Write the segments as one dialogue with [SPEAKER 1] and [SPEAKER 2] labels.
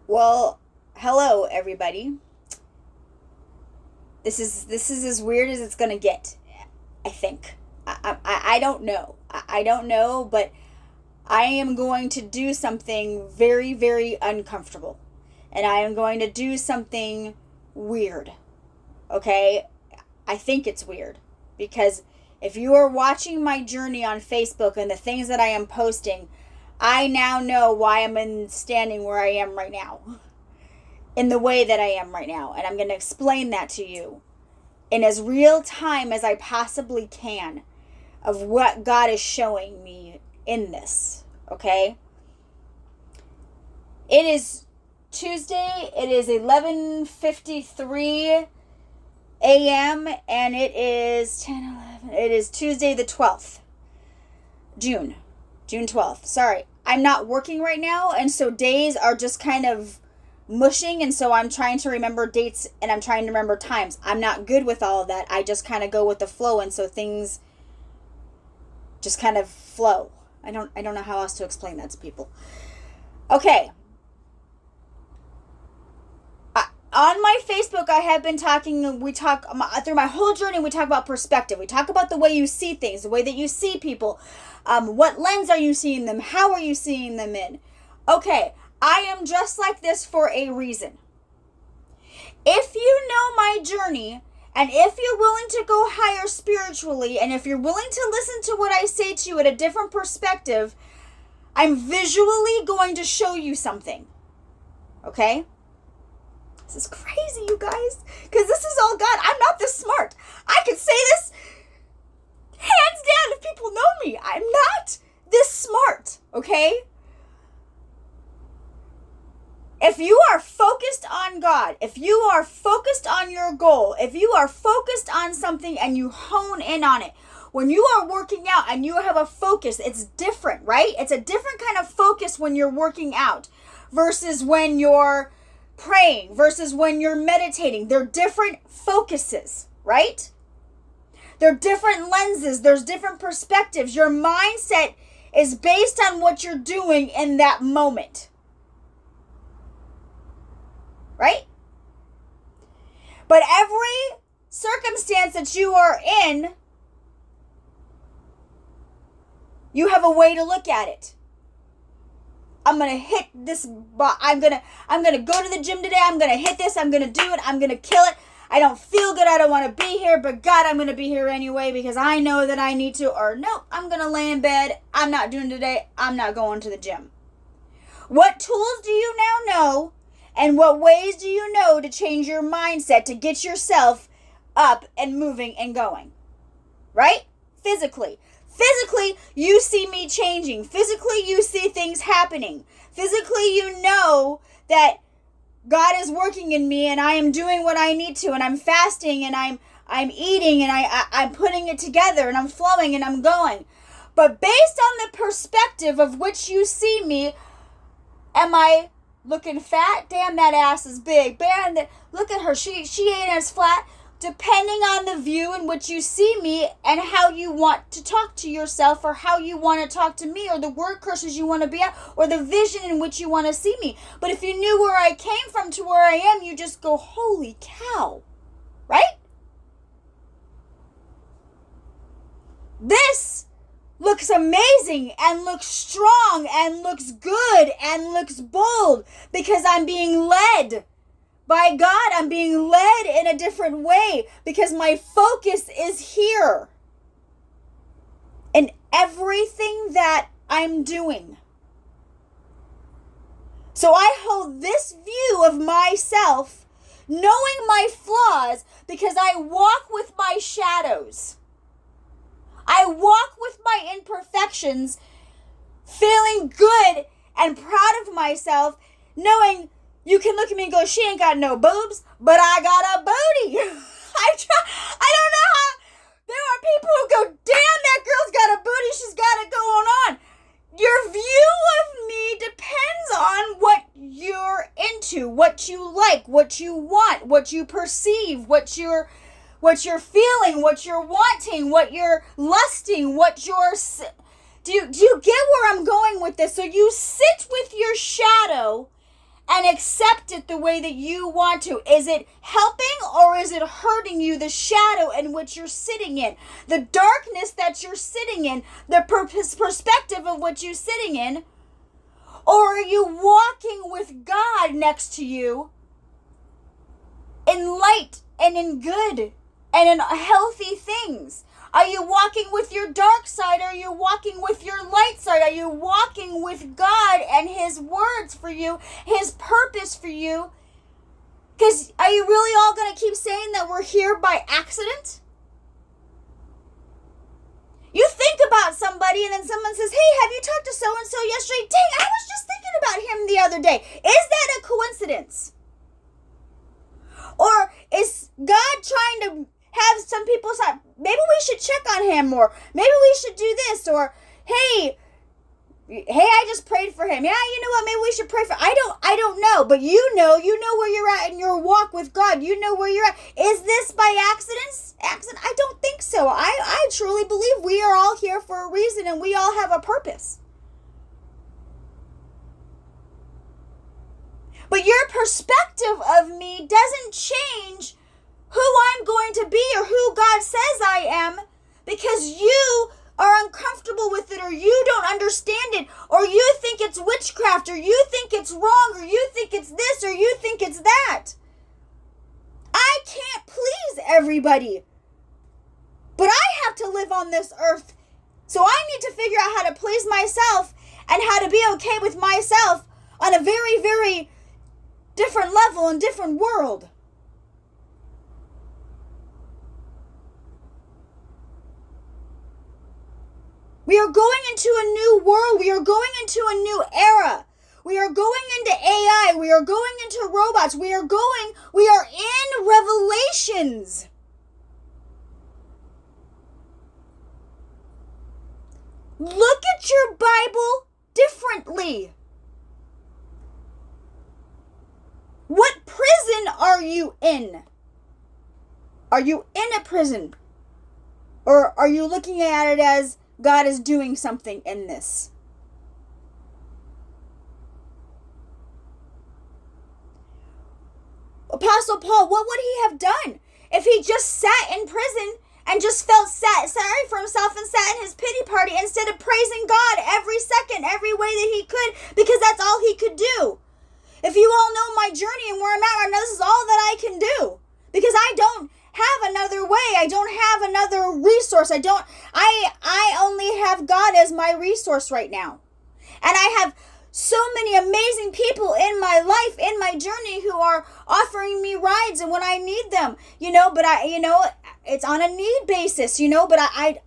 [SPEAKER 1] Well, hello everybody. This is as weird as it's gonna get. I think. I don't know. I don't know, but I am going to do something very very uncomfortable, and I am going to do something weird. Okay, I think it's weird because if you are watching my journey on Facebook and the things that I am posting, I now know why standing where I am right now, in the way that I am right now. And I'm going to explain that to you in as real time as I possibly can of what God is showing me in this. Okay? It is Tuesday. It is 11:53 a.m. and it is 10:11. It is Tuesday the 12th. June 12th. Sorry. I'm not working right now, and so days are just kind of mushing, and so I'm trying to remember dates and I'm trying to remember times. I'm not good with all of that. I just kind of go with the flow, and so things just kind of flow. I don't know how else to explain that to people. Okay. On my Facebook, I have been we talk through my whole journey, we talk about perspective. We talk about the way you see things, the way that you see people. What lens are you seeing them? How are you seeing them in? Okay, I am just like this for a reason. If you know my journey, and if you're willing to go higher spiritually, and if you're willing to listen to what I say to you at a different perspective, I'm visually going to show you something. Okay? This is crazy, you guys, because this is all God. I'm not this smart. I could say this hands down if people know me. I'm not this smart, okay? If you are focused on God, if you are focused on your goal, if you are focused on something and you hone in on it, when you are working out and you have a focus, it's different, right? It's a different kind of focus when you're working out versus when you're praying, versus when you're meditating. They're different focuses, right? They're different lenses. There's different perspectives. Your mindset is based on what you're doing in that moment. Right? But every circumstance that you are in, you have a way to look at it. I'm going to hit this, I'm going to go to the gym today. I'm going to hit this. I'm going to do it. I'm going to kill it. I don't feel good. I don't want to be here, but God, I'm going to be here anyway because I know that I need to, or nope, I'm going to lay in bed. I'm not doing today. I'm not going to the gym. What tools do you now know, and what ways do you know to change your mindset to get yourself up and moving and going? Right? Physically, you see me changing. Physically, you see things happening. Physically, you know that God is working in me and I am doing what I need to, and I'm fasting and I'm eating and I'm putting it together and I'm flowing and I'm going. But based on the perspective of which you see me, am I looking fat? Damn, that ass is big. Man, look at her. She ain't as flat. Depending on the view in which you see me and how you want to talk to yourself, or how you want to talk to me, or the word curses you want to be at, or the vision in which you want to see me. But if you knew where I came from to where I am, you just go, holy cow. Right? This looks amazing and looks strong and looks good and looks bold because I'm being led by God. I'm being led in a different way because my focus is here in everything that I'm doing. So I hold this view of myself, knowing my flaws, because I walk with my shadows. I walk with my imperfections, feeling good and proud of myself, knowing you can look at me and go, she ain't got no boobs, but I got a booty. I don't know how. There are people who go, damn, that girl's got a booty. She's got it going on. Your view of me depends on what you're into, what you like, what you want, what you perceive, what you're feeling, what you're wanting, what you're lusting, what you're... Do you get where I'm going with this? So you sit with your shadow and accept it the way that you want to. Is it helping or is it hurting you? The shadow in which you're sitting in, the darkness that you're sitting in, the perspective of what you're sitting in, or are you walking with God next to you in light and in good and in healthy things? Are you walking with your dark side? Are you walking with your light side? Are you walking with God and His words for you, His purpose for you? Because are you really all going to keep saying that we're here by accident? You think about somebody and then someone says, hey, have you talked to so-and-so yesterday? Dang, I was just thinking about him the other day. Is that a coincidence? Or is God trying to have some people say, maybe we should check on him, or maybe we should do this, or hey, I just prayed for him. Yeah, you know what? Maybe we should pray for. I don't know, but you know where you're at in your walk with God. You know where you're at. Is this by accident? I don't think so. I truly believe we are all here for a reason, and we all have a purpose. But your perspective of me doesn't change who I'm going to be or who God says I am, because you are uncomfortable with it, or you don't understand it, or you think it's witchcraft, or you think it's wrong, or you think it's this, or you think it's that. I can't please everybody, but I have to live on this earth, so I need to figure out how to please myself and how to be okay with myself on a very, very different level and different world. We are going into a new world. We are going into a new era. We are going into AI. We are going into robots. We are in Revelations. Look at your Bible differently. What prison are you in? Are you in a prison? Or are you looking at it as God is doing something in this? Apostle Paul, what would he have done if he just sat in prison and just felt sorry for himself and sat in his pity party instead of praising God every second, every way that he could, because that's all he could do? If you all know my journey and where I'm at right now, this is all that I can do, because I don't have another way. I don't have another resource. I only have God as my resource right now. And I have so many amazing people in my life, in my journey, who are offering me rides and when I need them, but it's on a need basis, but I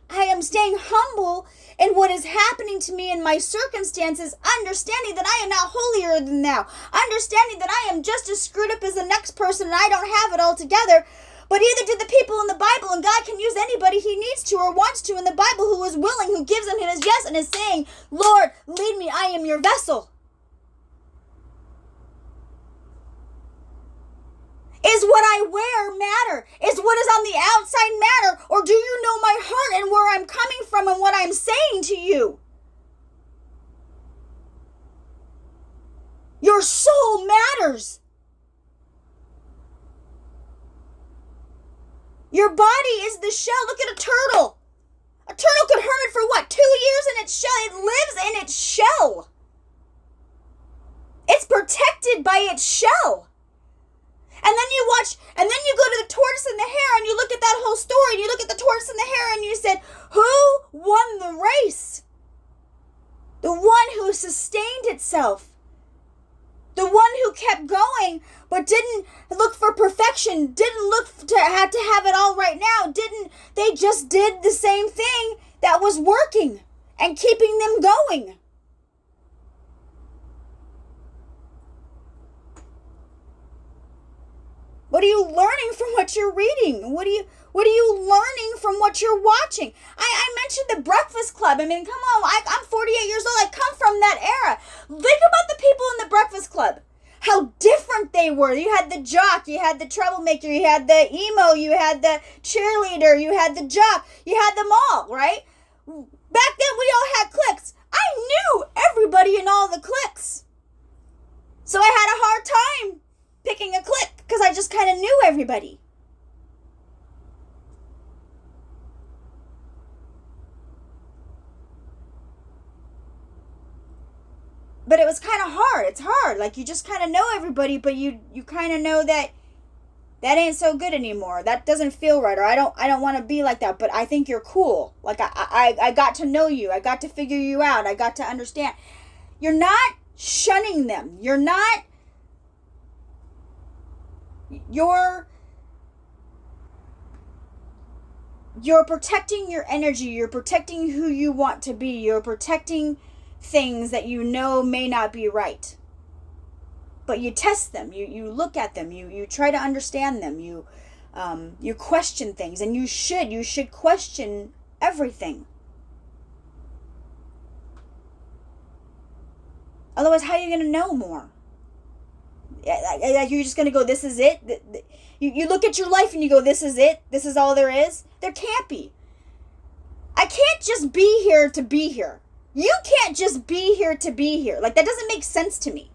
[SPEAKER 1] am staying humble in what is happening to me in my circumstances, understanding that I am not holier than thou, understanding that I am just as screwed up as the next person and I don't have it all together. But either did the people in the Bible, and God can use anybody he needs to or wants to in the Bible who is willing, who gives him his yes and is saying, Lord, lead me, I am your vessel. Is what I wear matter? Is what is on the outside matter? Or do you know my heart and where I'm coming from and what I'm saying to you? Your soul matters. Your body is the shell. Look at a turtle. A turtle could hermit for what? 2 years in its shell. It lives in its shell. It's protected by its shell. And then you go to the tortoise and the hare and you look at that whole story and you look at the tortoise and the hare and you said, who won the race? The one who sustained itself. The one who kept going but didn't look for perfection, didn't look to have it all right now, they just did the same thing that was working and keeping them going. What are you learning from what you're reading? What are you learning from what you're watching? I mentioned the Breakfast Club. I mean, come on, I'm 48 years old. I come from that era. Think about the people in the Breakfast Club. How different they were. You had the jock, you had the troublemaker, you had the emo, you had the cheerleader, you had the jock, you had them all, right? Back then we all had cliques. I knew everybody in all the cliques. So I just kind of knew everybody. But it was kind of hard. It's hard. Like, you just kind of know everybody, but you kind of know that ain't so good anymore. That doesn't feel right, or I don't want to be like that, but I think you're cool. Like, I got to know you. I got to figure you out. I got to understand. You're not shunning them. You're protecting your energy. You're protecting who you want to be. You're protecting things that you know may not be right. But you test them. You look at them. You try to understand them. You question things, and you should question everything. Otherwise, how are you going to know more? You're just going to go, this is it? You look at your life and you go, this is it? This is all there is? There can't be. I can't just be here to be here. You can't just be here to be here. Like, that doesn't make sense to me.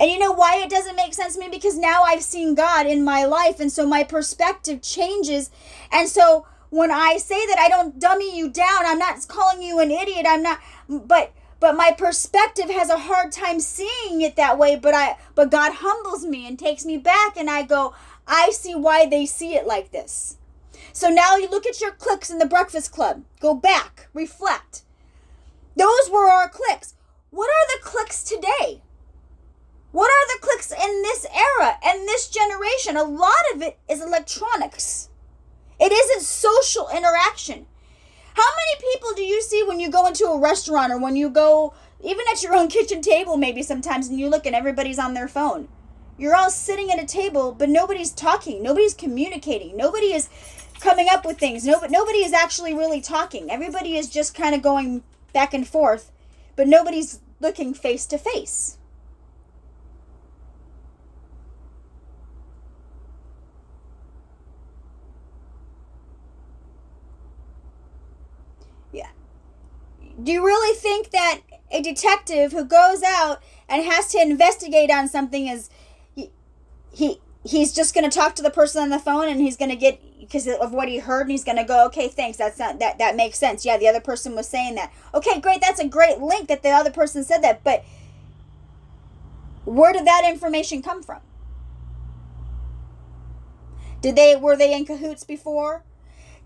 [SPEAKER 1] And you know why it doesn't make sense to me? Because now I've seen God in my life, and so my perspective changes. And so when I say that, I don't dummy you down. I'm not calling you an idiot. I'm not, but my perspective has a hard time seeing it that way. But God humbles me and takes me back, and I go, I see why they see it like this. So now you look at your cliques in the Breakfast Club. Go back, reflect. Those were our cliques. What are the cliques today? What are the cliques in this era and this generation? A lot of it is electronics. It isn't social interaction. How many people do you see when you go into a restaurant, or when you go even at your own kitchen table maybe sometimes, and you look and everybody's on their phone? You're all sitting at a table, but nobody's talking. Nobody's communicating. Nobody is coming up with things. Nobody is actually really talking. Everybody is just kind of going back and forth, but nobody's looking face to face. Yeah. Do you really think that a detective who goes out and has to investigate on something is he's just going to talk to the person on the phone, and he's going to get, because of what he heard, and he's going to go, okay, thanks, that makes sense. Yeah, the other person was saying that. Okay, great, that's a great link that the other person said that, but where did that information come from? Were they in cahoots before?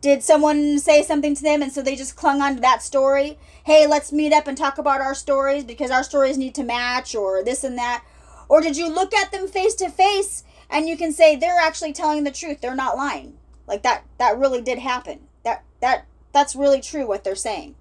[SPEAKER 1] Did someone say something to them, and so they just clung on to that story? Hey, let's meet up and talk about our stories because our stories need to match, or this and that. Or did you look at them face to face and you can say they're actually telling the truth? They're not lying. Like, that really did happen. That's really true what they're saying.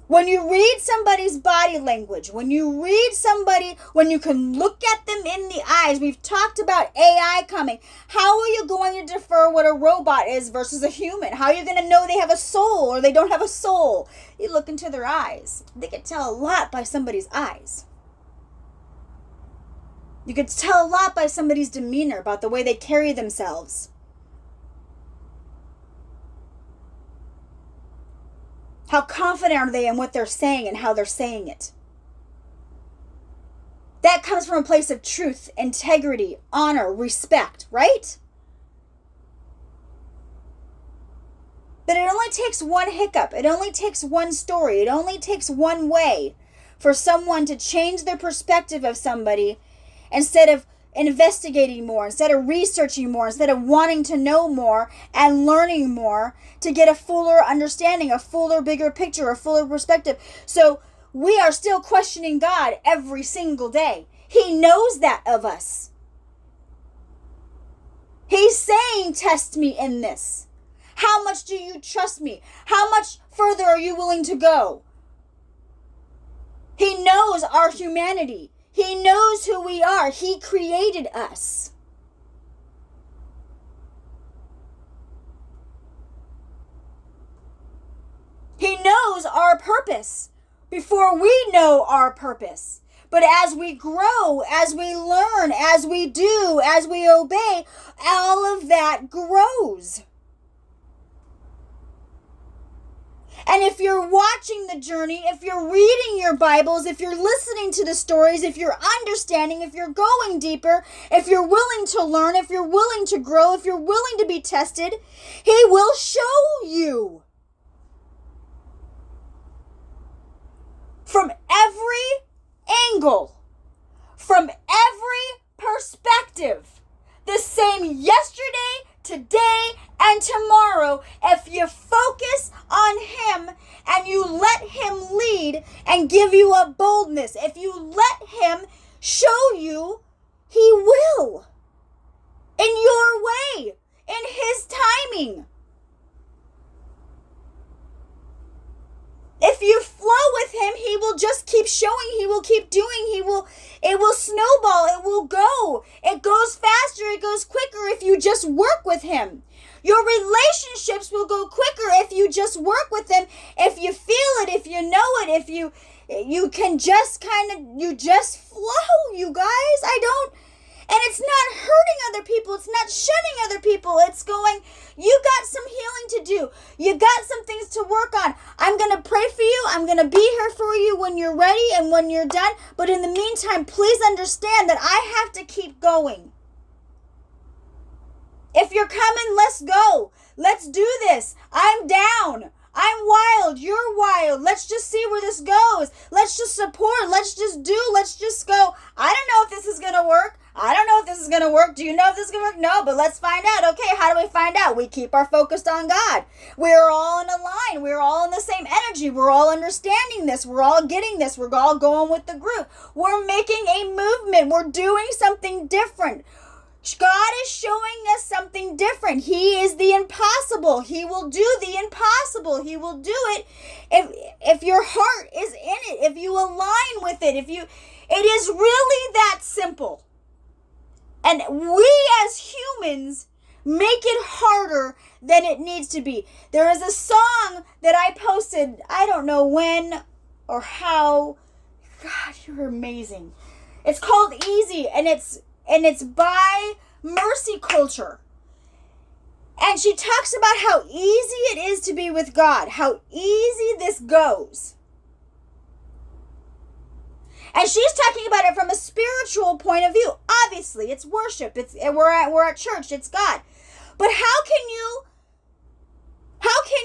[SPEAKER 1] When you read somebody's body language, when you can look at them in the eyes, we've talked about AI coming. How are you going to defer what a robot is versus a human? How are you going to know they have a soul or they don't have a soul? You look into their eyes. They can tell a lot by somebody's eyes. You could tell a lot by somebody's demeanor, about the way they carry themselves. How confident are they in what they're saying and how they're saying it? That comes from a place of truth, integrity, honor, respect, right? But it only takes one hiccup. It only takes one story. It only takes one way for someone to change their perspective of somebody. Instead of investigating more, instead of researching more, instead of wanting to know more and learning more to get a fuller understanding, a fuller, bigger picture, a fuller perspective. So we are still questioning God every single day. He knows that of us. He's saying, test me in this. How much do you trust me? How much further are you willing to go? He knows our humanity. He knows who we are. He created us. He knows our purpose before we know our purpose. But as we grow, as we learn, as we do, as we obey, all of that grows. And if you're watching the journey, if you're reading your Bibles, if you're listening to the stories, if you're understanding, if you're going deeper, if you're willing to learn, if you're willing to grow, if you're willing to be tested, He will show you. From every angle, from every perspective, the same yesterday, today, and tomorrow. If you focus on Him and you let Him lead and give you a boldness, if you let Him show you, He will. In your way, in His timing. If you flow with Him, He will just keep showing, He will keep doing, it will snowball, it will go. It goes faster, it goes quicker if you just work with Him. Your relationships will go quicker if you just work with Him, if you feel it, if you know it, if you can just you just flow, you guys. And it's not hurting other people. It's not shunning other people. It's going, you got some healing to do. You got some things to work on. I'm going to pray for you. I'm going to be here for you when you're ready and when you're done. But in the meantime, please understand that I have to keep going. If you're coming, let's go. Let's do this. I'm down. I'm wild. You're wild. Let's just see where this goes. Let's just support. Let's just do. Let's just go. I don't know if this is going to work. I don't know if this is going to work. Do you know if this is going to work? No, but let's find out. Okay, how do we find out? We keep our focus on God. We're all in a line. We're all in the same energy. We're all understanding this. We're all getting this. We're all going with the group. We're making a movement. We're doing something different. God is showing us something different. He is the impossible. He will do the impossible. He will do it if your heart is in it, if you align with it, it is really that simple. And we as humans make it harder than it needs to be. There is a song that I posted, I don't know when or how. God, you're amazing. It's called Easy, and it's by Mercy Culture. And she talks about how easy it is to be with God, how easy this goes. And she's talking about it from a spiritual point of view. Obviously, it's worship. We're at church. It's God. But how can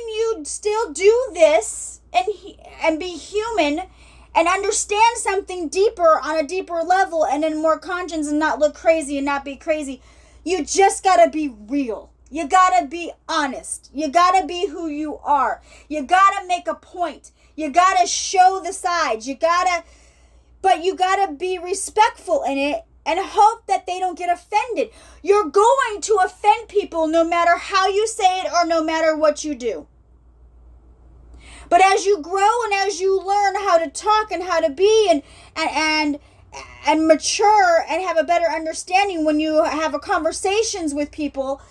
[SPEAKER 1] you still do this and be human and understand something deeper on a deeper level and in more conscience and not look crazy and not be crazy? You just gotta be real. You gotta be honest. You gotta be who you are. You gotta make a point. You gotta show the sides. But you gotta be respectful in it and hope that they don't get offended. You're going to offend people no matter how you say it or no matter what you do. But as you grow and as you learn how to talk and how to be and mature and have a better understanding when you have conversations with people,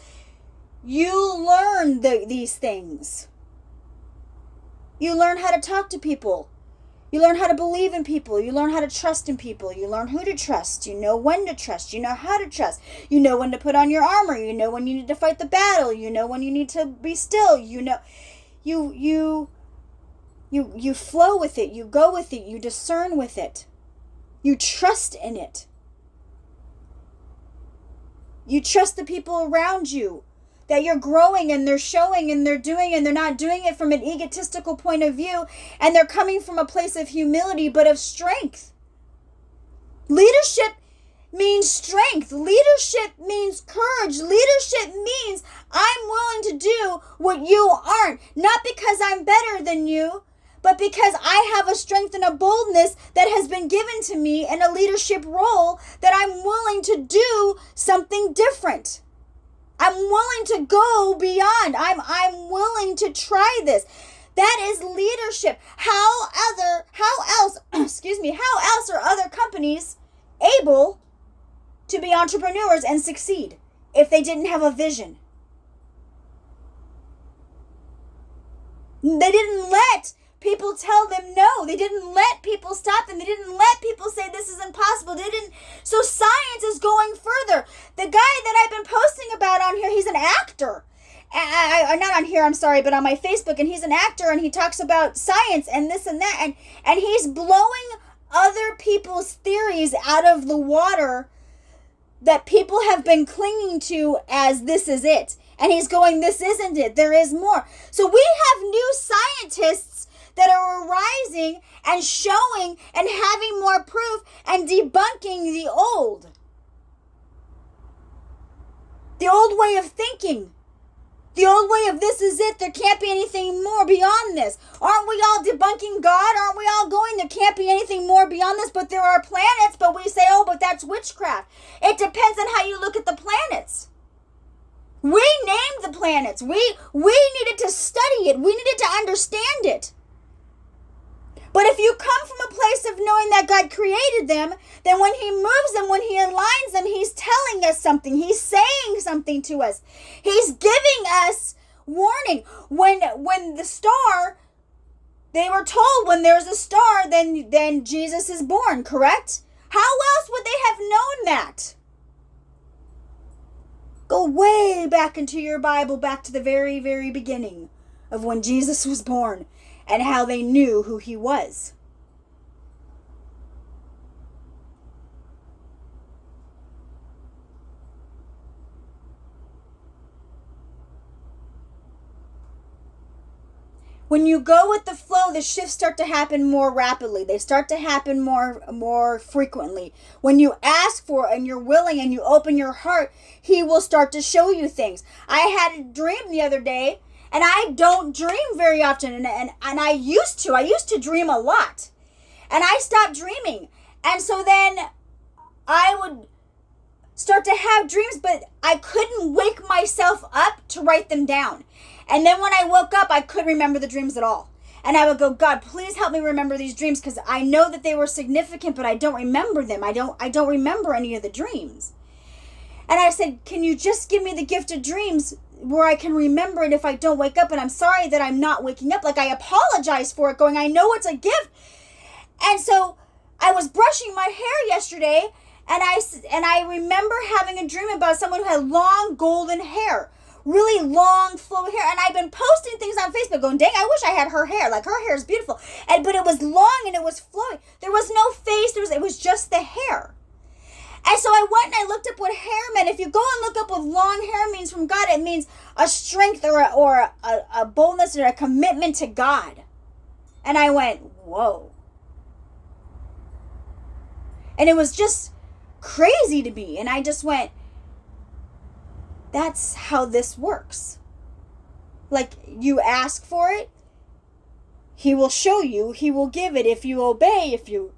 [SPEAKER 1] you learn these things. You learn how to talk to people. You learn how to believe in people. You learn how to trust in people. You learn who to trust. You know when to trust. You know how to trust. You know when to put on your armor. You know when you need to fight the battle. You know when you need to be still. You know, you flow with it. You go with it. You discern with it. You trust in it. You trust the people around you, that you're growing and they're showing and they're doing and they're not doing it from an egotistical point of view, and they're coming from a place of humility but of strength. Leadership means strength. Leadership means courage. Leadership means I'm willing to do what you aren't, not because I'm better than you, but because I have a strength and a boldness that has been given to me in a leadership role, that I'm willing to do something different. I'm willing to go beyond. I'm willing to try this. That is leadership. How else are other companies able to be entrepreneurs and succeed if they didn't have a vision? They didn't let people tell them no. They didn't let people stop them. They didn't let people say this is impossible. So science is going further. The guy that I've been posting about on here, he's an actor. not on here, I'm sorry, but on my Facebook, and he's an actor, and he talks about science and this and that, and he's blowing other people's theories out of the water that people have been clinging to as this is it. And he's going, this isn't it. There is more. So we have new scientists that are arising and showing and having more proof and debunking the old. The old way of thinking. The old way of this is it. There can't be anything more beyond this. Aren't we all debunking God? Aren't we all going, there can't be anything more beyond this, but there are planets, but we say, oh, but that's witchcraft. It depends on how you look at the planets. We named the planets. We needed to study it. We needed to understand it. But if you come from a place of knowing that God created them, then when he moves them, when he aligns them, he's telling us something. He's saying something to us. He's giving us warning. When the star, they were told when there's a star, then Jesus is born, correct? How else would they have known that? Go way back into your Bible, back to the very, very beginning of when Jesus was born and how they knew who he was. When you go with the flow, the shifts start to happen more rapidly. They start to happen more frequently. When you ask for it and you're willing and you open your heart, he will start to show you things. I had a dream the other day, and I don't dream very often, and I used to. I used to dream a lot. And I stopped dreaming. And so then I would start to have dreams, but I couldn't wake myself up to write them down. And then when I woke up, I couldn't remember the dreams at all. And I would go, God, please help me remember these dreams, because I know that they were significant, but I don't remember them. I don't remember any of the dreams. And I said, can you just give me the gift of dreams where I can remember it if I don't wake up? And I'm sorry that I'm not waking up. Like, I apologize for it, going, I know it's a gift. And so I was brushing my hair yesterday, and I remember having a dream about someone who had long golden hair. Really long, flowing hair. And I've been posting things on Facebook going, dang, I wish I had her hair. Like, her hair is beautiful. But it was long and it was flowing. There was no face. It was just the hair. And so I went and I looked up what hair meant. If you go and look up what long hair means from God, it means a strength or a boldness or a commitment to God. And I went, whoa. And it was just crazy to me. And I just went, that's how this works. Like, you ask for it, he will show you, he will give it. If you obey, if you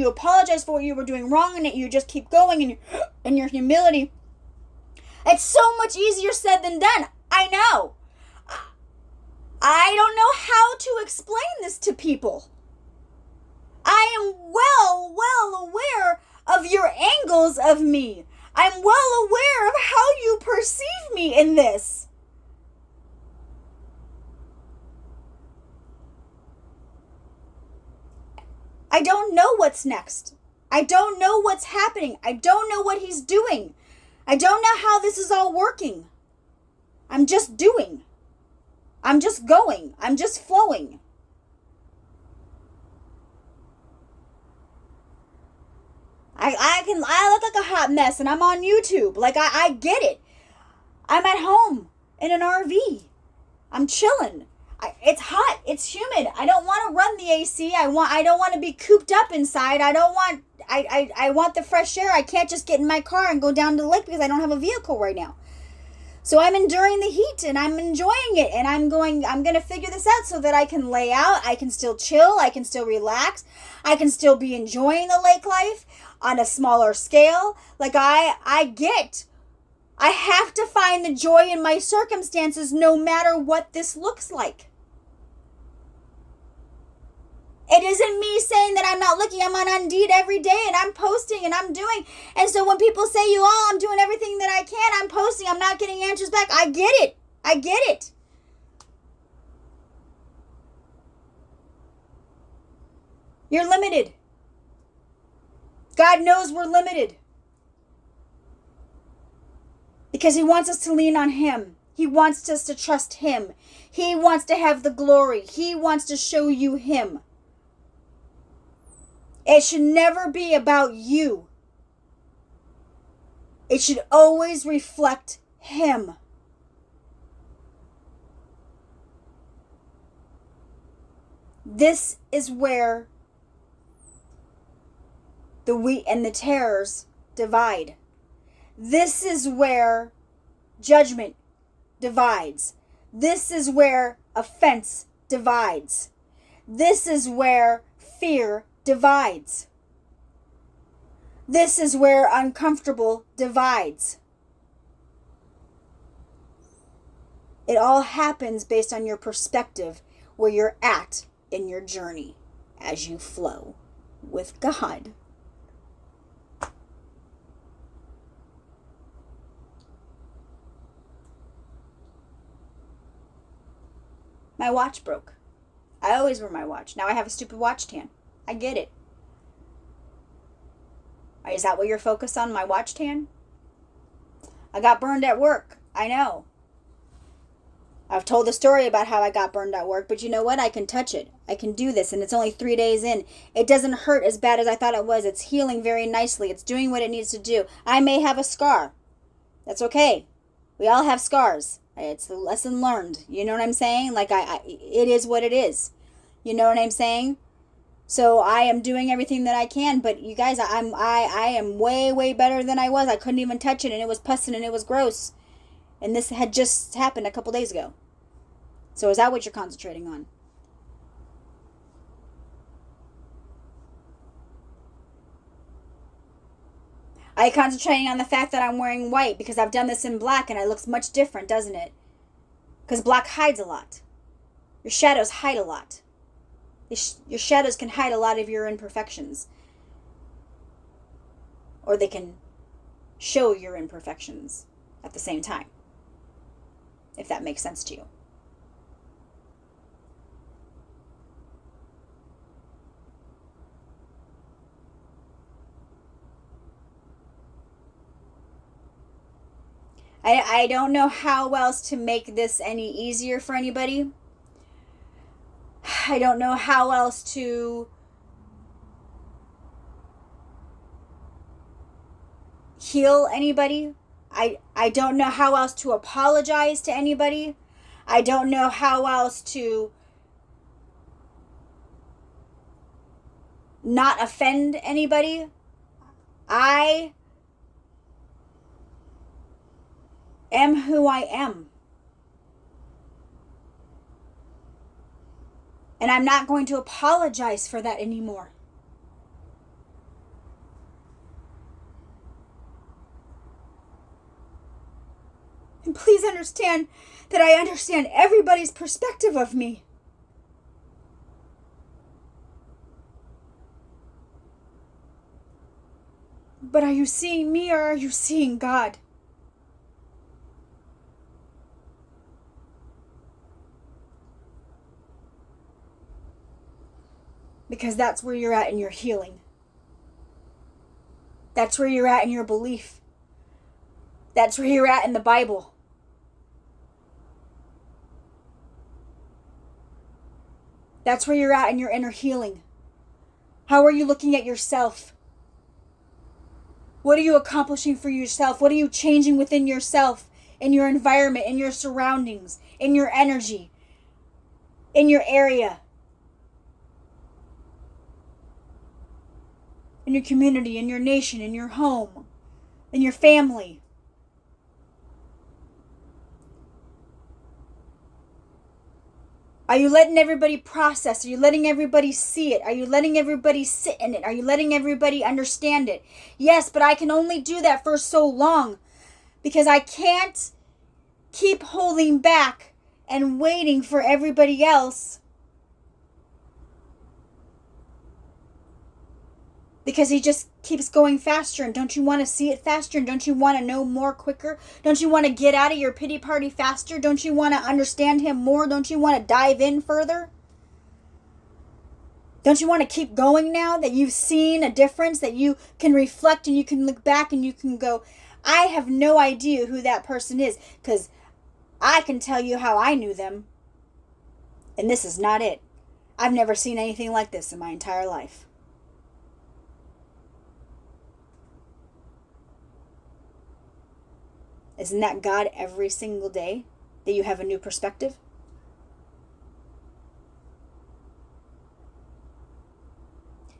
[SPEAKER 1] apologize for what you were doing wrong, and you just keep going in your humility. It's so much easier said than done. I know. I don't know how to explain this to people. I am well aware of your angles of me. I'm well aware of how you perceive me in this. I don't know what's next. I don't know what's happening. I don't know what he's doing. I don't know how this is all working. I'm just doing. I'm just going. I'm just flowing. I look like a hot mess, and I'm on YouTube. Like, I get it. I'm at home in an RV. I'm chilling. It's hot. It's humid. I don't want to run the AC. I don't want to be cooped up inside. I want the fresh air. I can't just get in my car and go down to the lake because I don't have a vehicle right now. So I'm enduring the heat, and I'm enjoying it, and I'm going to figure this out so that I can lay out, I can still chill, I can still relax, I can still be enjoying the lake life on a smaller scale. Like, I have to find the joy in my circumstances no matter what this looks like. It isn't me saying that I'm not looking. I'm on Indeed every day, and I'm posting, and I'm doing. And so when people say, I'm doing everything that I can, I'm posting, I'm not getting answers back. I get it. I get it. You're limited. God knows we're limited. Because he wants us to lean on him. He wants us to trust him. He wants to have the glory. He wants to show you him. It should never be about you. It should always reflect him. This is where the wheat and the tares divide. This is where judgment divides. This is where offense divides. This is where fear divides. This is where uncomfortable divides. It all happens based on your perspective, where you're at in your journey as you flow with God. My watch broke. I always wear my watch. Now I have a stupid watch tan. I get it. Is that what you're focused on, my watch tan? I got burned at work. I know. I've told the story about how I got burned at work, but you know what? I can touch it. I can do this, and it's only 3 days in. It doesn't hurt as bad as I thought it was. It's healing very nicely. It's doing what it needs to do. I may have a scar. That's okay. We all have scars. It's the lesson learned. You know what I'm saying? Like, it is what it is. You know what I'm saying? So I am doing everything that I can, but you guys, I am way, way better than I was. I couldn't even touch it, and it was pussing, and it was gross. And this had just happened a couple days ago. So is that what you're concentrating on? Are you concentrating on the fact that I'm wearing white because I've done this in black and it looks much different, doesn't it? Because black hides a lot. Your shadows hide a lot. Your shadows can hide a lot of your imperfections. Or they can show your imperfections at the same time. If that makes sense to you. I don't know how else to make this any easier for anybody. I don't know how else to heal anybody. I don't know how else to apologize to anybody. I don't know how else to not offend anybody. I am who I am. And I'm not going to apologize for that anymore. And please understand that I understand everybody's perspective of me. But are you seeing me or are you seeing God? Because that's where you're at in your healing. That's where you're at in your belief. That's where you're at in the Bible. That's where you're at in your inner healing. How are you looking at yourself? What are you accomplishing for yourself? What are you changing within yourself, in your environment, in your surroundings, in your energy, in your area, in your community, in your nation, in your home, in your family? Are you letting everybody process? Are you letting everybody see it? Are you letting everybody sit in it? Are you letting everybody understand it? Yes, but I can only do that for so long because I can't keep holding back and waiting for everybody else because he just keeps going faster. And don't you want to see it faster? And don't you want to know more quicker? Don't you want to get out of your pity party faster? Don't you want to understand him more? Don't you want to dive in further? Don't you want to keep going now that you've seen a difference, that you can reflect and you can look back and you can go, I have no idea who that person is, because I can tell you how I knew them. And this is not it. I've never seen anything like this in my entire life. Isn't that God every single day that you have a new perspective?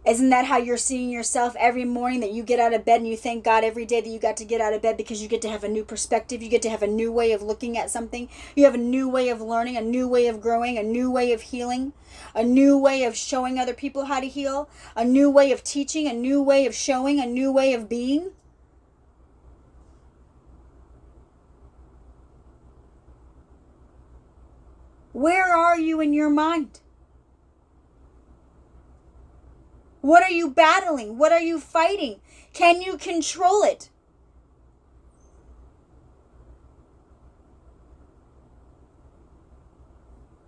[SPEAKER 1] Isn't that how you're seeing yourself every morning, that you get out of bed and you thank God every day that you got to get out of bed because you get to have a new perspective, you get to have a new way of looking at something, you have a new way of learning, a new way of growing, a new way of healing, a new way of showing other people how to heal, a new way of teaching, a new way of showing, a new way of being? Where are you in your mind? What are you battling? What are you fighting? Can you control it?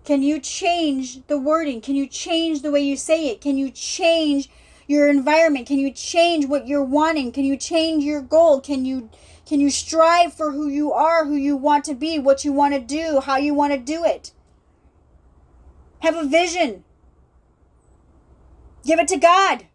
[SPEAKER 1] Can you change the wording? Can you change the way you say it? Can you change your environment? Can you change what you're wanting? Can you change your goal? Can you strive for who you are, who you want to be, what you want to do, how you want to do it? Have a vision. Give it to God.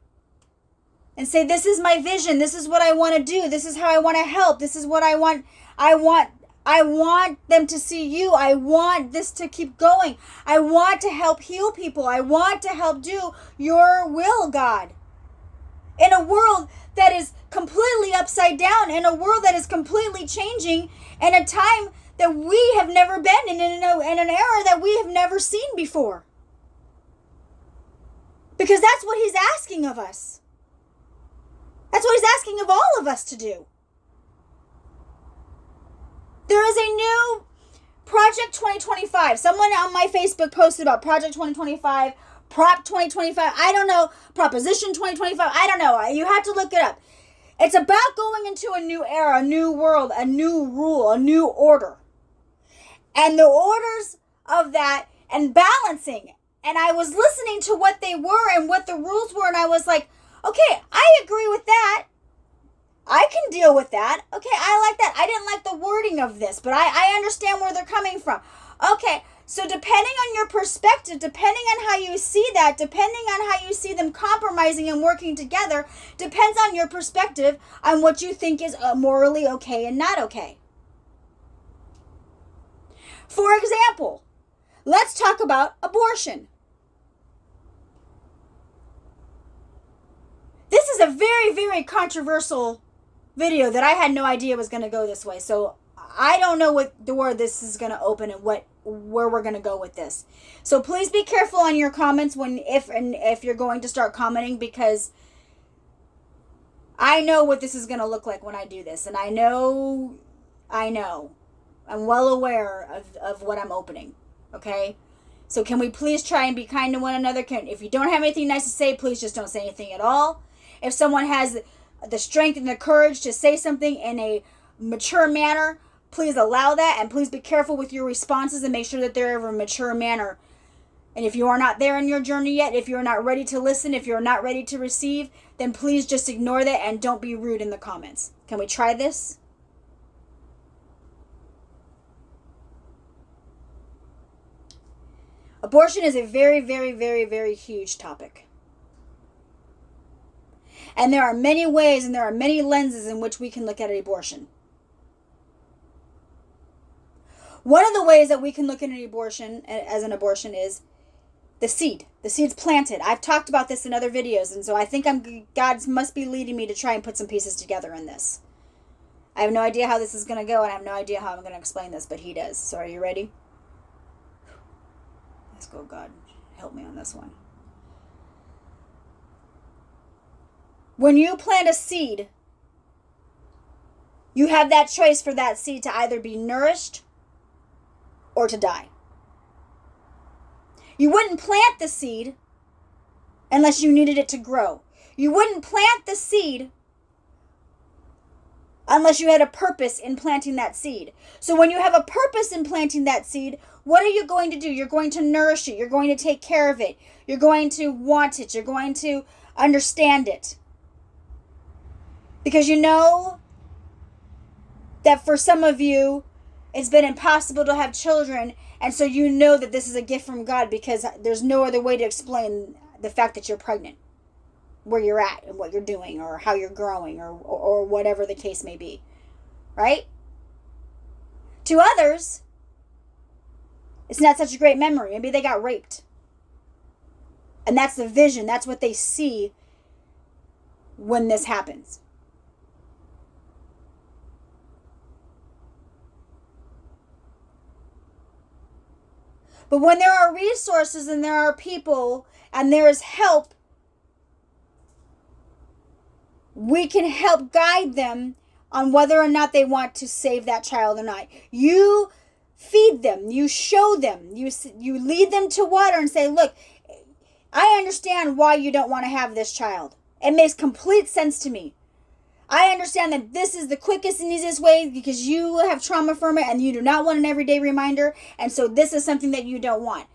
[SPEAKER 1] And say, this is my vision. This is what I want to do. This is how I want to help. This is what I want. I want them to see you. I want this to keep going. I want to help heal people. I want to help do your will, God. In a world that is completely upside down, in a world that is completely changing, in a time that we have never been in an era that we have never seen before. Because that's what he's asking of us. That's what he's asking of all of us to do. There is a new Project 2025. Someone on my Facebook posted about Project 2025, Prop 2025. I don't know. Proposition 2025. I don't know. You have to look it up. It's about going into a new era, a new world, a new rule, a new order. And the orders of that and balancing. And I was listening to what they were and what the rules were. And I was like, okay, I agree with that. I can deal with that. Okay, I like that. I didn't like the wording of this, but I understand where they're coming from. Okay, so depending on your perspective, depending on how you see that, depending on how you see them compromising and working together, depends on your perspective on what you think is morally okay and not okay. For example, let's talk about abortion. This is a very, very controversial video that I had no idea was going to go this way. So I don't know what door this is going to open and where we're going to go with this. So please be careful on your comments if you're going to start commenting, because I know what this is going to look like when I do this. And I know. I'm well aware of what I'm opening. Okay? So can we please try and be kind to one another? If you don't have anything nice to say, please just don't say anything at all. If someone has the strength and the courage to say something in a mature manner, please allow that, and please be careful with your responses and make sure that they're of a mature manner. And if you are not there in your journey yet, if you're not ready to listen, if you're not ready to receive, then please just ignore that and don't be rude in the comments. Can we try this? Abortion is a very, very, very, very huge topic. And there are many ways and there are many lenses in which we can look at abortion. One of the ways that we can look at an abortion is the seed. The seed's planted. I've talked about this in other videos, and so I think God must be leading me to try and put some pieces together in this. I have no idea how this is going to go, and I have no idea how I'm going to explain this, but he does. So are you ready? Let's go, God. Help me on this one. When you plant a seed, you have that choice for that seed to either be nourished or to die. You wouldn't plant the seed unless you needed it to grow. You wouldn't plant the seed unless you had a purpose in planting that seed. So when you have a purpose in planting that seed, what are you going to do? You're going to nourish it. You're going to take care of it. You're going to want it. You're going to understand it. Because you know that for some of you, it's been impossible to have children, and so you know that this is a gift from God because there's no other way to explain the fact that you're pregnant, where you're at and what you're doing or how you're growing or whatever the case may be, right? To others, it's not such a great memory. Maybe they got raped. And that's the vision. That's what they see when this happens. But when there are resources and there are people and there is help, we can help guide them on whether or not they want to save that child or not. You feed them, you show them, you lead them to water and say, look, I understand why you don't want to have this child. It makes complete sense to me. I understand that this is the quickest and easiest way because you have trauma from it and you do not want an everyday reminder. And so this is something that you don't want.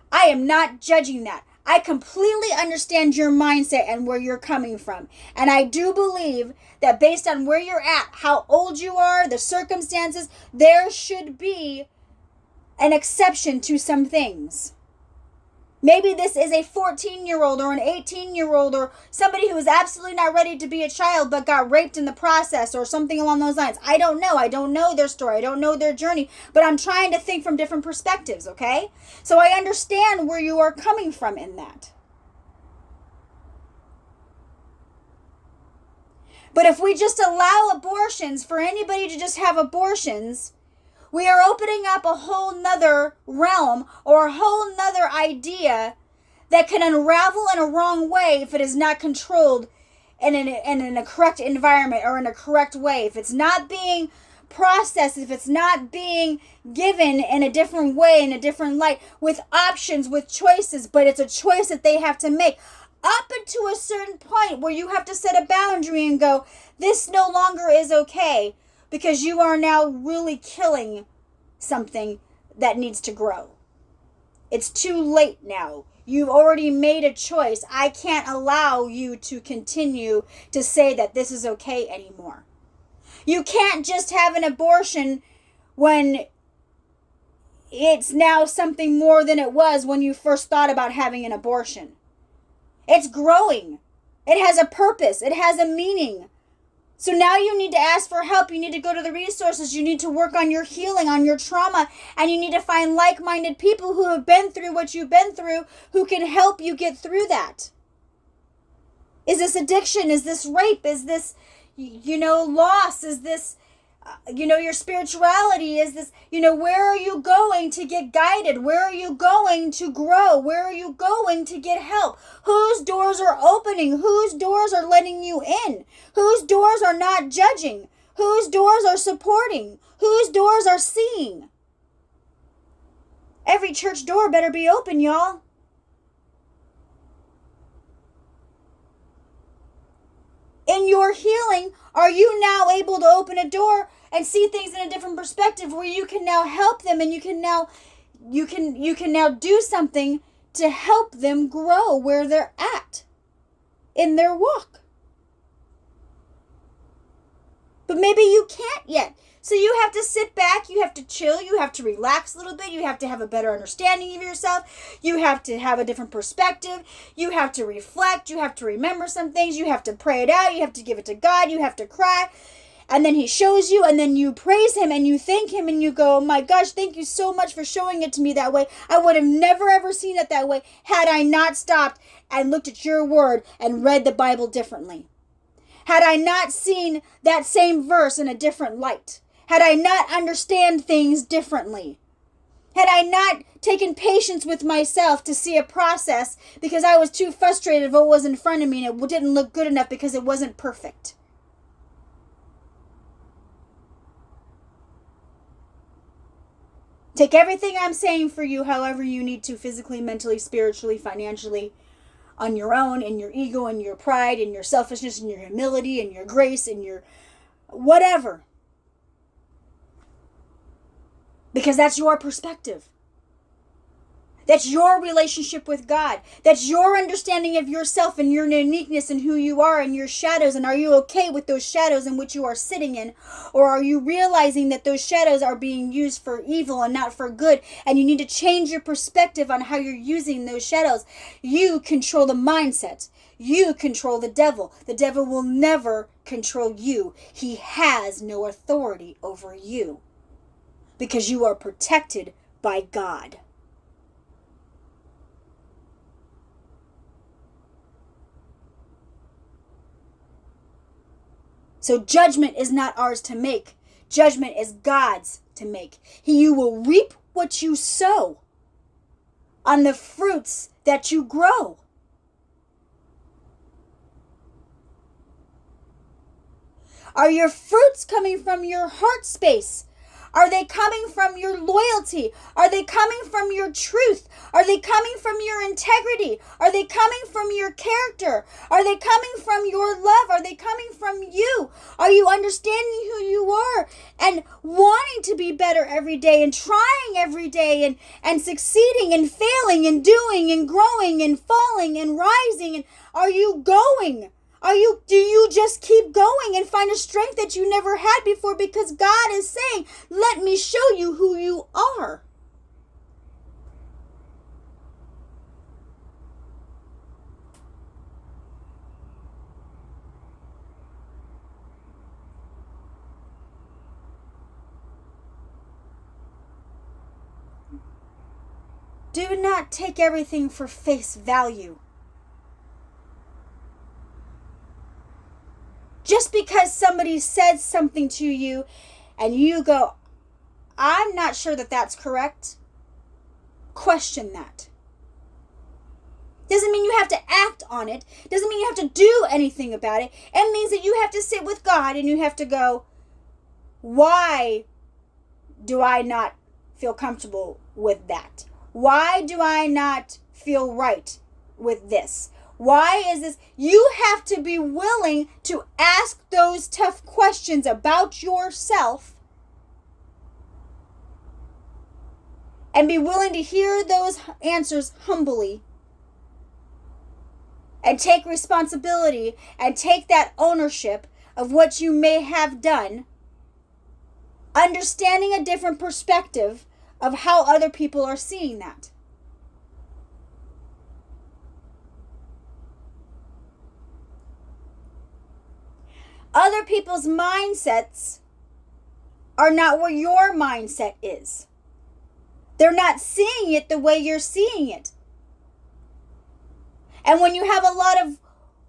[SPEAKER 1] I am not judging that. I completely understand your mindset and where you're coming from. And I do believe that based on where you're at, how old you are, the circumstances, there should be an exception to some things. Maybe this is a 14-year-old or an 18-year-old or somebody who is absolutely not ready to be a child but got raped in the process or something along those lines. I don't know. I don't know their story. I don't know their journey. But I'm trying to think from different perspectives, okay? So I understand where you are coming from in that. But if we just allow abortions for anybody to just have abortions, we are opening up a whole nother realm or a whole nother idea that can unravel in a wrong way if it is not controlled and in a correct environment or in a correct way. If it's not being processed, if it's not being given in a different way, in a different light, with options, with choices, but it's a choice that they have to make. Up until a certain point where you have to set a boundary and go, this no longer is okay. Because you are now really killing something that needs to grow. It's too late now. You've already made a choice. I can't allow you to continue to say that this is okay anymore. You can't just have an abortion when it's now something more than it was when you first thought about having an abortion. It's growing. It has a purpose. It has a meaning. So now you need to ask for help. You need to go to the resources. You need to work on your healing, on your trauma. And you need to find like-minded people who have been through what you've been through who can help you get through that. Is this addiction? Is this rape? Is this, loss? Is this, your spirituality? Is this, where are you going to get guided? Where are you going to grow? Where are you going to get help? Whose doors are opening? Whose doors are letting you in? Whose doors are not judging? Whose doors are supporting? Whose doors are seeing? Every church door better be open, y'all. In your healing, are you now able to open a door and see things in a different perspective where you can now help them and you can now do something to help them grow where they're at in their walk? But maybe you can't yet. So you have to sit back, you have to chill, you have to relax a little bit, you have to have a better understanding of yourself, you have to have a different perspective, you have to reflect, you have to remember some things, you have to pray it out, you have to give it to God, you have to cry, and then He shows you, and then you praise Him, and you thank Him, and you go, oh my gosh, thank you so much for showing it to me that way. I would have never ever seen it that way had I not stopped and looked at your word and read the Bible differently. Had I not seen that same verse in a different light. Had I not understand things differently. Had I not taken patience with myself to see a process because I was too frustrated of what was in front of me and it didn't look good enough because it wasn't perfect. Take everything I'm saying for you however you need to, physically, mentally, spiritually, financially, on your own, in your ego, in your pride, in your selfishness, in your humility, in your grace, in your whatever. Because that's your perspective. That's your relationship with God. That's your understanding of yourself and your uniqueness and who you are and your shadows. And are you okay with those shadows in which you are sitting in? Or are you realizing that those shadows are being used for evil and not for good? And you need to change your perspective on how you're using those shadows. You control the mindset. You control the devil. The devil will never control you. He has no authority over you because you are protected by God. So judgment is not ours to make. Judgment is God's to make. You will reap what you sow on the fruits that you grow. Are your fruits coming from your heart space? Are they coming from your loyalty? Are they coming from your truth? Are they coming from your integrity? Are they coming from your character? Are they coming from your love? Are they coming from you? Are you understanding who you are and wanting to be better every day and trying every day and succeeding and failing and doing and growing and falling and rising? And are you going? Do you just keep going and find a strength that you never had before because God is saying, let me show you who you are? Do not take everything for face value. Just because somebody said something to you and you go, I'm not sure that that's correct, question that. Doesn't mean you have to act on it. Doesn't mean you have to do anything about it. It means that you have to sit with God and you have to go, why do I not feel comfortable with that? Why do I not feel right with this? Why is this? You have to be willing to ask those tough questions about yourself and be willing to hear those answers humbly and take responsibility and take that ownership of what you may have done, understanding a different perspective of how other people are seeing that. Other people's mindsets are not where your mindset is. They're not seeing it the way you're seeing it. And when you have a lot of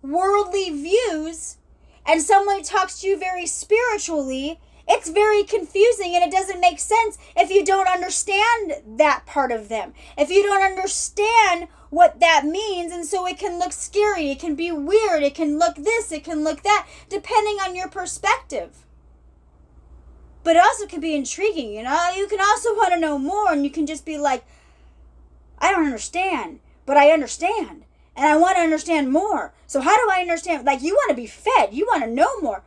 [SPEAKER 1] worldly views and somebody talks to you very spiritually, it's very confusing and it doesn't make sense if you don't understand that part of them. If you don't understand what that means, and so it can look scary, it can be weird, it can look this, it can look that, depending on your perspective. But it also can be intriguing, you know? You can also want to know more, and you can just be like, I don't understand, but I understand. And I want to understand more. So how do I understand? Like, you want to be fed, you want to know more.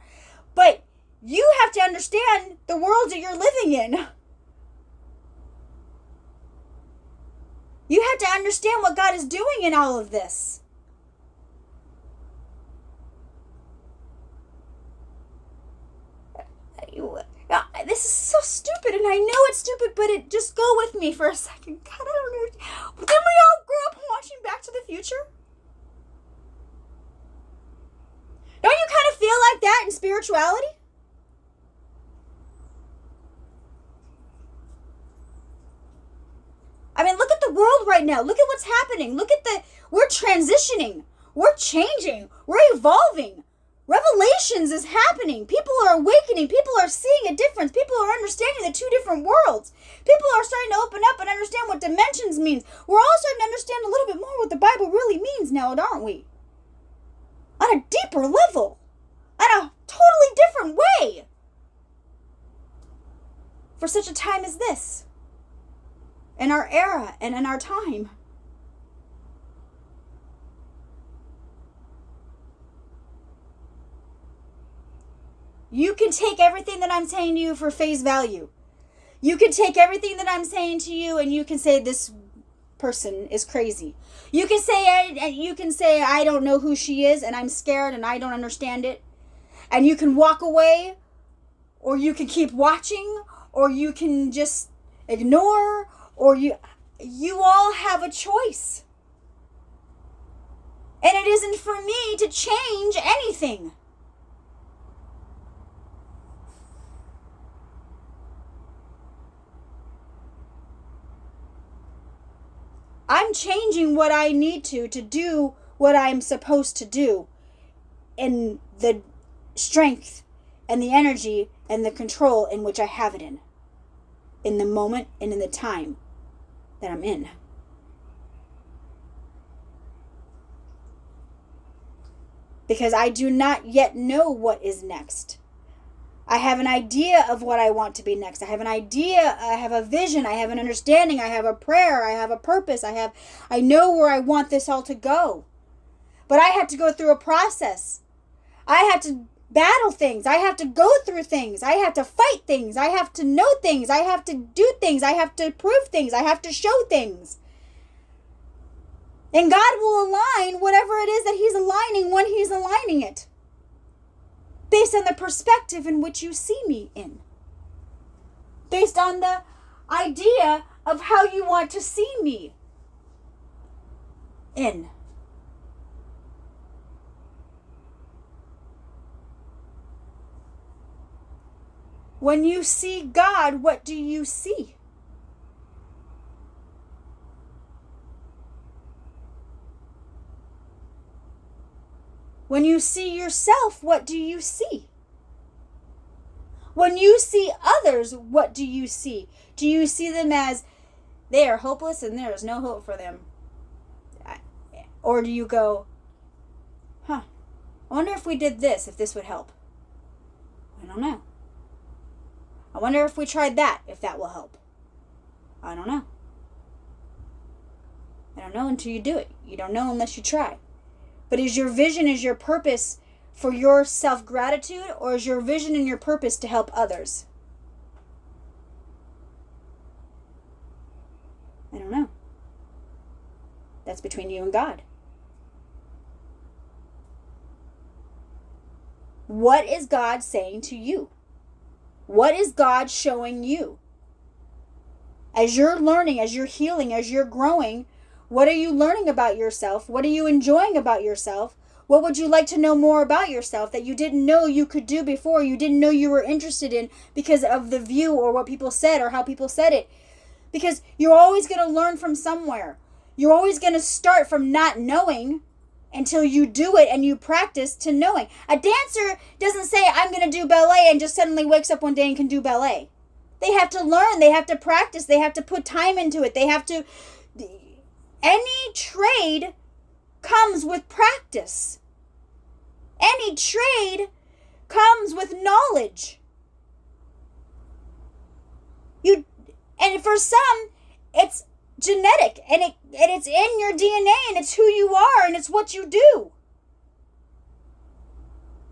[SPEAKER 1] But you have to understand the world that you're living in. You have to understand what God is doing in all of this. This is so stupid, and I know it's stupid, but just go with me for a second. God, I don't know. Didn't we all grow up watching Back to the Future? Don't you kind of feel like that in spirituality? I mean, look at the world right now. Look at what's happening. We're transitioning. We're changing. We're evolving. Revelations is happening. People are awakening. People are seeing a difference. People are understanding the two different worlds. People are starting to open up and understand what dimensions means. We're all starting to understand a little bit more what the Bible really means now, aren't we? On a deeper level. On a totally different way. For such a time as this. In our era and in our time. You can take everything that I'm saying to you for face value. You can take everything that I'm saying to you and you can say this person is crazy. You can say I don't know who she is and I'm scared and I don't understand it. And you can walk away, or you can keep watching, or you can just ignore, or you all have a choice. And it isn't for me to change anything. I'm changing what I need to do what I'm supposed to do in the strength and the energy and the control in which I have it in the moment and in the time that I'm in. Because I do not yet know what is next. I have an idea of what I want to be next. I have an idea, I have a vision, I have an understanding, I have a prayer, I have a purpose, I know where I want this all to go. But I have to go through a process. I have to battle things. I have to go through things. I have to fight things. I have to know things. I have to do things. I have to prove things. I have to show things. And God will align whatever it is that He's aligning when He's aligning it, based on the perspective in which you see me in. Based on the idea of how you want to see me in. When you see God, what do you see? When you see yourself, what do you see? When you see others, what do you see? Do you see them as they are hopeless and there is no hope for them? Or do you go, I wonder if we did this, if this would help? I don't know. I wonder if we tried that, if that will help. I don't know. I don't know until you do it. You don't know unless you try. But is your vision, is your purpose for your self-gratitude, or is your vision and your purpose to help others? I don't know. That's between you and God. What is God saying to you? What is God showing you? As you're learning, as you're healing, as you're growing, what are you learning about yourself? What are you enjoying about yourself? What would you like to know more about yourself that you didn't know you could do before, you didn't know you were interested in because of the view or what people said or how people said it? Because you're always going to learn from somewhere. You're always going to start from not knowing until you do it and you practice to knowing. A dancer doesn't say, I'm going to do ballet, and just suddenly wakes up one day and can do ballet. They have to learn. They have to practice. They have to put time into it. They have to... Any trade comes with practice. Any trade comes with knowledge. And for some, it's genetic, and it's in your DNA, and it's who you are, and it's what you do.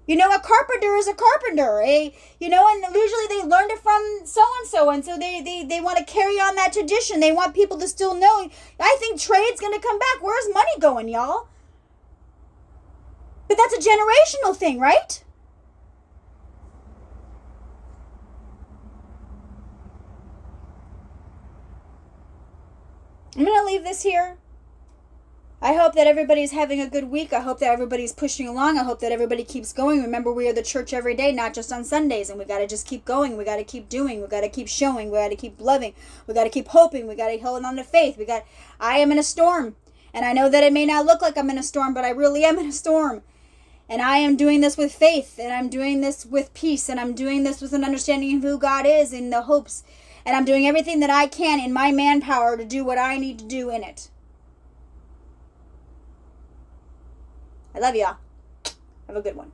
[SPEAKER 1] You know, a carpenter is a carpenter, and usually they learned it from so-and-so, and so they want to carry on that tradition. They want people to still know. I think trade's going to come back. Where's money going, y'all? But that's a generational thing, right? I'm going to leave this here. I hope that everybody's having a good week. I hope that everybody's pushing along. I hope that everybody keeps going. Remember, we are the church every day, not just on Sundays. And we got to just keep going. We got to keep doing. We got to keep showing. We got to keep loving. We got to keep hoping. We got to hold on to faith. I am in a storm. And I know that it may not look like I'm in a storm, but I really am in a storm. And I am doing this with faith. And I'm doing this with peace. And I'm doing this with an understanding of who God is and the hopes. And I'm doing everything that I can in my manpower to do what I need to do in it. I love y'all. Have a good one.